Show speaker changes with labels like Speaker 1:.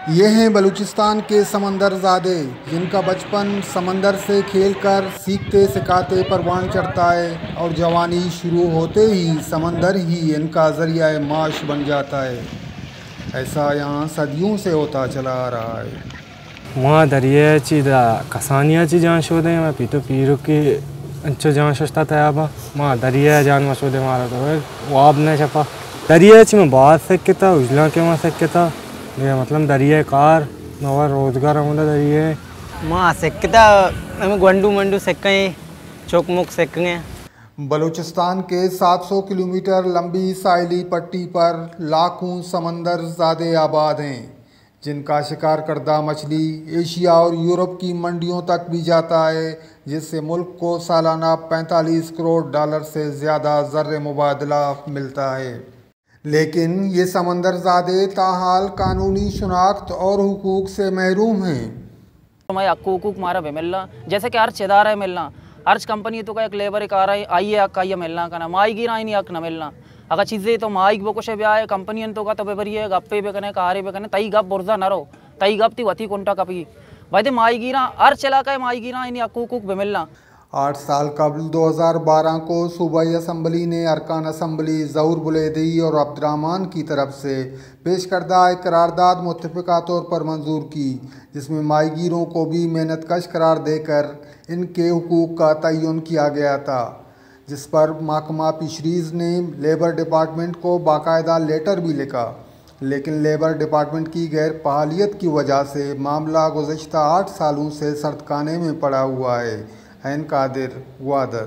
Speaker 1: ये हैं बलूचिस्तान के समंदरज़ादे, जिनका बचपन समंदर से खेलकर सीखते सिखाते परवान चढ़ता है और जवानी शुरू होते ही समंदर ही इनका ज़रिया माश बन जाता है। ऐसा यहाँ सदियों से होता चला आ रहा है।
Speaker 2: वहाँ दरियाची कसानियाची जान शोधे मैं पीतो पीरो की अंचो जान शोधता था अब वहाँ दरिया जान में शोधे मारा तो वो अब नहीं छपा दरियाची में बात सकते था उजला के वहाँ सकते था ये मतलब दरिया कार नवा रोजगार हमारा दरिया
Speaker 3: माँ सकता हमें गंडू मंडू सकें चौक मुक सकें।
Speaker 1: बलूचिस्तान के 700 किलोमीटर लंबी साहिली पट्टी पर लाखों समंदरज़ादे आबाद हैं, जिनका शिकार करदा मछली एशिया और यूरोप की मंडियों तक भी जाता है, जिससे मुल्क को सालाना 45 करोड़ डॉलर से ज़्यादा ज़र मुबादला मिलता है। लेकिन ये समंदरज़ादे ताहाल कानूनी शनाख्त और हुकूक से महरूम हैं।
Speaker 4: हमारे हकूक मारा भी मिलना जैसे कि अर्ज इदारा है मिलना अर्ज कंपनी तो का एक लेबर एक आ रहा है आइए हक आइए मिलना का ना माएगी ना ही नहीं हक ना मिलना अगर चीज़ें तो माइक वो कुछ भी आए कंपनी तो का तो बेबरी है गप्पे भी कने कारे भी कने तई गप बुर्जा न रो तई गप ती वती कुंटा कपी भाई दे माएगी ना अर्ज चला का माएगी ना इन्हीं हकूक भी मिलना।
Speaker 1: 8 साल कबल 2012 को सूबाई असम्बली ने अरकान असम्बली ज़हूर बुलैदी और अब्दुर्रहमान की तरफ से पेश करदा एक करारदाद मुत्तफ़िक़ा तौर पर मंजूर की, जिसमें माहीगीरों को भी मेहनत कश करार देकर इनके हुकूक का तयन किया गया था, जिस पर महकमा फिशरीज़ ने लेबर डिपार्टमेंट को बाकायदा लेटर भी लिखा। लेकिन लेबर डिपार्टमेंट की गैर फआलियत की वजह से मामला गुज़श्ता 8 सालों से सर्दखाने में पड़ा हुआ है। ऐन कादिर ग्वादर।